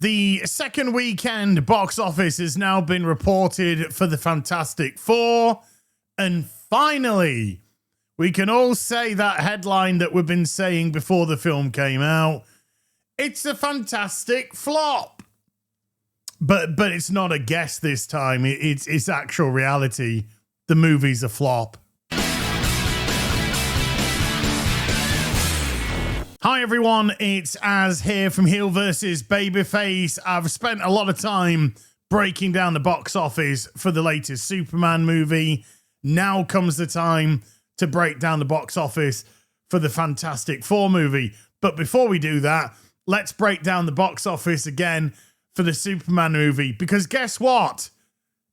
The second weekend box office has now been reported for the Fantastic Four. And finally, we can all say that headline that we've been saying before the film came out. It's a fantastic flop. But it's not a guess this time. It's actual reality. The movie's a flop. Hi everyone, it's Az here from HeelvsBabyface. I've spent a lot of time breaking down the box office for the latest Superman movie. Now comes the time to break down the box office for the Fantastic Four movie. But before we do that, let's break down the box office again for the Superman movie. Because guess what?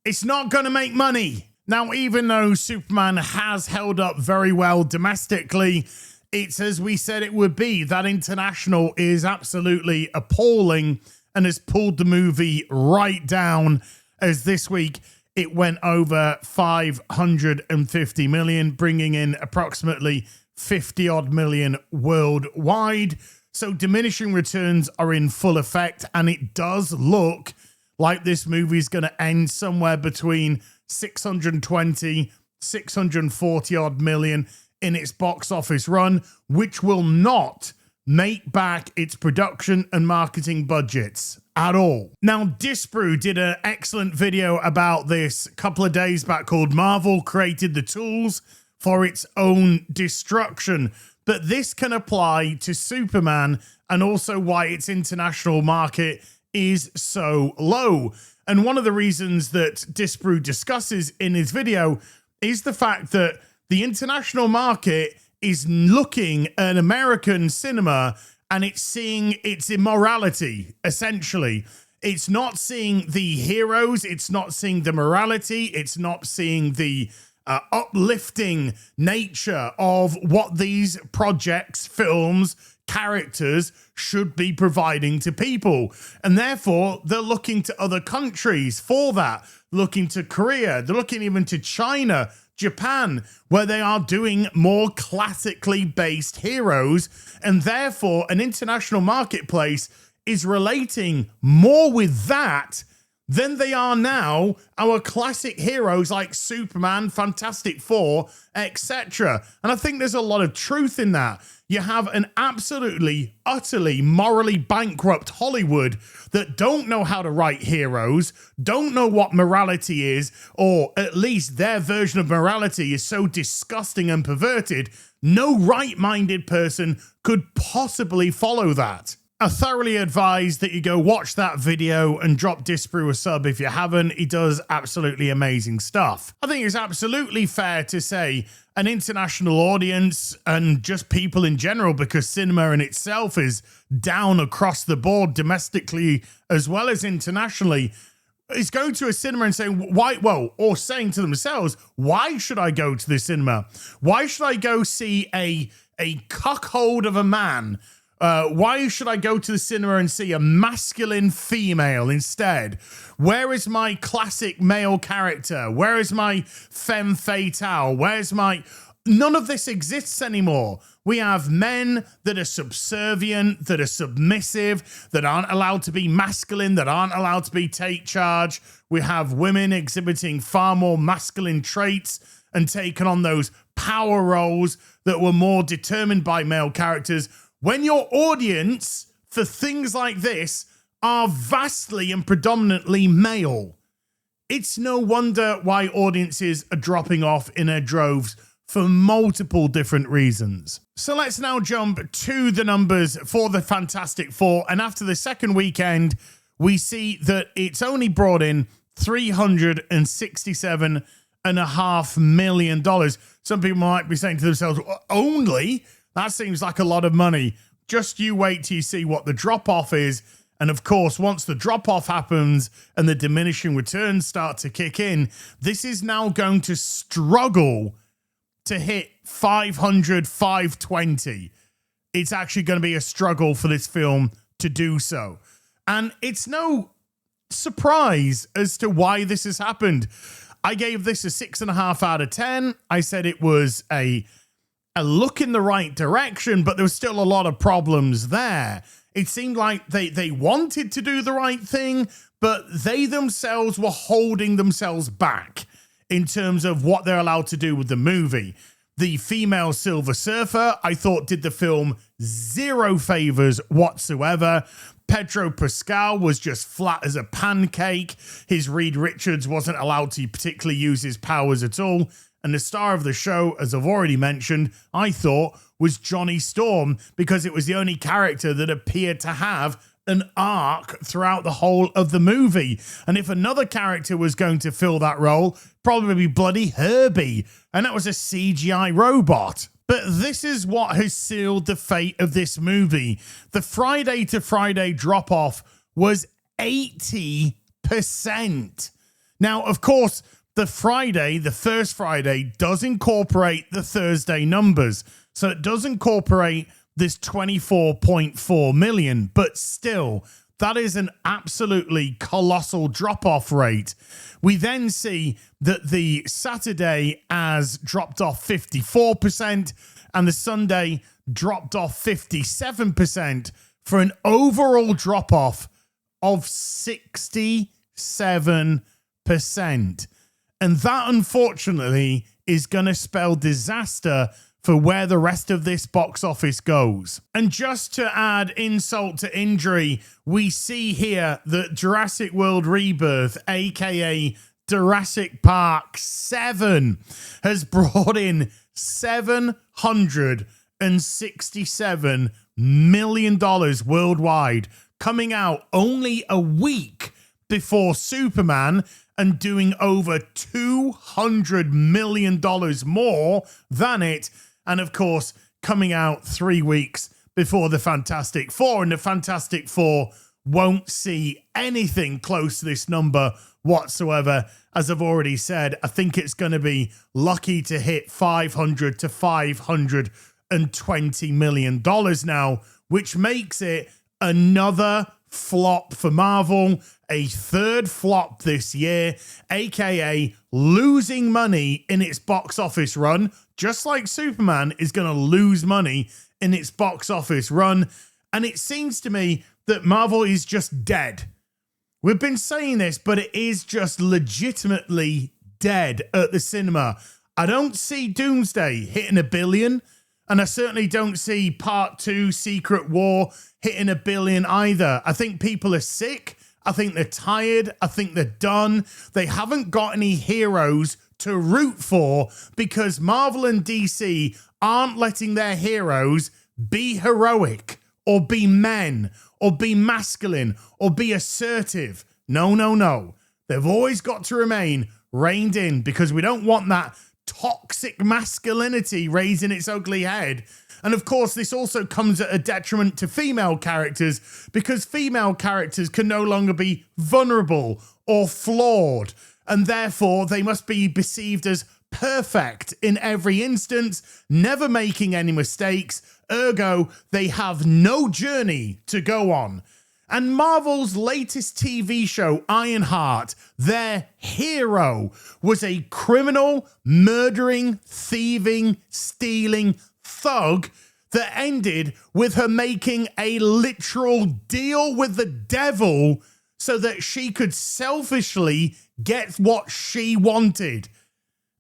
It's not going to make money. Now, even though Superman has held up very well domestically, it's as we said it would be. That international is absolutely appalling and has pulled the movie right down, as this week it went over 550 million, bringing in approximately 50 odd million worldwide. So diminishing returns are in full effect, and it does look like this movie is going to end somewhere between 620, 640 odd million in its box office run, which will not make back its production and marketing budgets at all. Now, Disbrew did an excellent video about this a couple of days back called Marvel Created the Tools for Its Own Destruction. But this can apply to Superman and also why its international market is so low. And one of the reasons that Disbrew discusses in his video is the fact that the international market is looking at American cinema and it's seeing its immorality, essentially. It's not seeing the heroes. It's not seeing the morality. It's not seeing the uplifting nature of what these projects, films, characters should be providing to people. And therefore, they're looking to other countries for that, looking to Korea. They're looking even to China, Japan, where they are doing more classically based heroes, and therefore an international marketplace is relating more with that than they are now our classic heroes like Superman, Fantastic Four, etc. And I think there's a lot of truth in that. You have an absolutely, utterly morally bankrupt Hollywood that don't know how to write heroes, don't know what morality is, or at least their version of morality is so disgusting and perverted, no right-minded person could possibly follow that. I thoroughly advise that you go watch that video and drop Disbrew a sub if you haven't. He does absolutely amazing stuff. I think it's absolutely fair to say an international audience and just people in general, because cinema in itself is down across the board domestically as well as internationally, is going to a cinema and saying, why, well, or saying to themselves, why should I go to the cinema? Why should I go see a cuckold of a man? Why should I go to the cinema and see a masculine female instead? Where is my classic male character? Where is my femme fatale? Where's my... None of this exists anymore. We have men that are subservient, that are submissive, that aren't allowed to be masculine, that aren't allowed to be take charge. We have women exhibiting far more masculine traits and taking on those power roles that were more determined by male characters. When your audience for things like this are vastly and predominantly male, it's no wonder why audiences are dropping off in their droves for multiple different reasons. So let's now jump to the numbers for the Fantastic Four. And after the second weekend, we see that it's only brought in $367.5 million. Some people might be saying to themselves, only? That seems like a lot of money. Just you wait till you see what the drop-off is. And of course, once the drop-off happens and the diminishing returns start to kick in, this is now going to struggle to hit 500, 520. It's actually going to be a struggle for this film to do so. And it's no surprise as to why this has happened. I gave this a 6.5 out of 10. I said it was a look in the right direction, but there was still a lot of problems there. It seemed like they wanted to do the right thing, but they themselves were holding themselves back in terms of what they're allowed to do with the movie. The female Silver Surfer, I thought, did the film zero favors whatsoever. Pedro Pascal was just flat as a pancake. His Reed Richards wasn't allowed to particularly use his powers at all. And the star of the show, as I've already mentioned, I thought was Johnny Storm, because it was the only character that appeared to have an arc throughout the whole of the movie. And if another character was going to fill that role, probably bloody Herbie. And that was a CGI robot. But this is what has sealed the fate of this movie. The Friday to Friday drop-off was 80%. Now, of course, the first Friday, does incorporate the Thursday numbers. So it does incorporate this 24.4 million, but still, that is an absolutely colossal drop-off rate. We then see that the Saturday has dropped off 54% and the Sunday dropped off 57% for an overall drop-off of 67%. And that, unfortunately, is going to spell disaster for where the rest of this box office goes. And just to add insult to injury, we see here that Jurassic World Rebirth, aka Jurassic Park 7, has brought in $767 million worldwide, coming out only a week before Superman and doing over $200 million more than it. And of course, coming out 3 weeks before the Fantastic Four. And the Fantastic Four won't see anything close to this number whatsoever. As I've already said, I think it's going to be lucky to hit $500 to $520 million now, which makes it another flop for Marvel, a third flop this year, aka losing money in its box office run, just like Superman is going to lose money in its box office run. And it seems to me that Marvel is just dead. We've been saying this, but it is just legitimately dead at the cinema. I don't see Doomsday hitting $1 billion, and I certainly don't see Part 2 Secret War hitting $1 billion either. I think people are sick. I think they're tired. I think they're done. They haven't got any heroes to root for because Marvel and DC aren't letting their heroes be heroic or be men or be masculine or be assertive. No, no, no. They've always got to remain reined in because we don't want that toxic masculinity raising its ugly head. And of course, this also comes at a detriment to female characters because female characters can no longer be vulnerable or flawed, and therefore they must be perceived as perfect in every instance, never making any mistakes. Ergo, they have no journey to go on. And Marvel's latest TV show, Ironheart, their hero was a criminal, murdering, thieving, stealing thug that ended with her making a literal deal with the devil so that she could selfishly get what she wanted.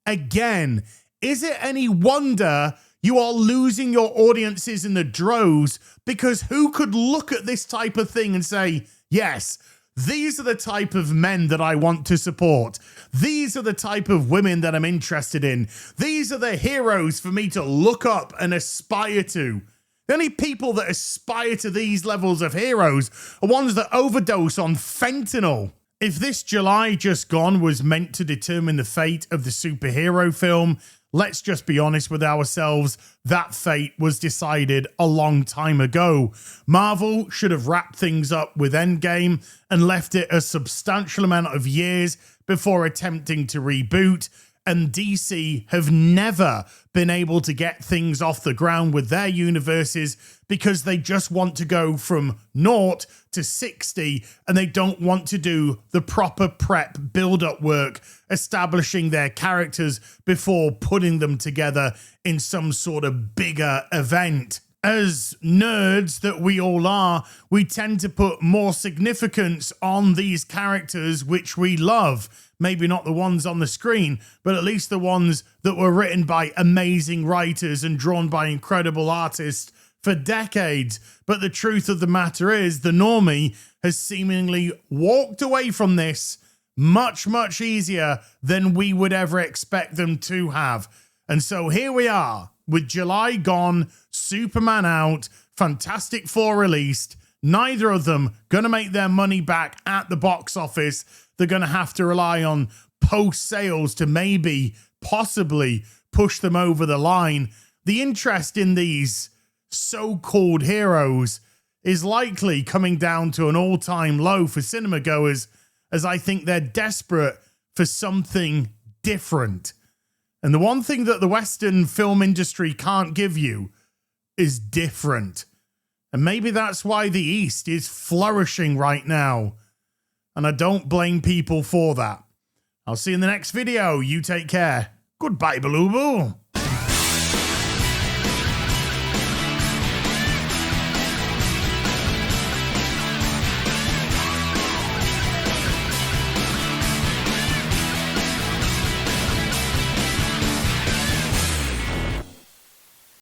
Again, is it any wonder you are losing your audiences in the droves? Because who could look at this type of thing and say, yes, these are the type of men that I want to support. These are the type of women that I'm interested in. These are the heroes for me to look up and aspire to. The only people that aspire to these levels of heroes are ones that overdose on fentanyl. If this July just gone was meant to determine the fate of the superhero film, let's just be honest with ourselves, that fate was decided a long time ago. Marvel should have wrapped things up with Endgame and left it a substantial amount of years before attempting to reboot. And DC have never been able to get things off the ground with their universes because they just want to go from 0 to 60 and they don't want to do the proper prep build-up work, establishing their characters before putting them together in some sort of bigger event. as nerds that we all are, we tend to put more significance on these characters which we love. Maybe not the ones on the screen, but at least the ones that were written by amazing writers and drawn by incredible artists for decades. But the truth of the matter is, the normie has seemingly walked away from this much, much easier than we would ever expect them to have. And so here we are, with July gone, Superman out, Fantastic Four released, neither of them going to make their money back at the box office. They're going to have to rely on post-sales to maybe, possibly push them over the line. The interest in these so-called heroes is likely coming down to an all-time low for cinema goers, as I think they're desperate for something different. And the one thing that the Western film industry can't give you is different. And maybe that's why the East is flourishing right now. And I don't blame people for that. I'll see you in the next video. You take care. Goodbye, Baloo.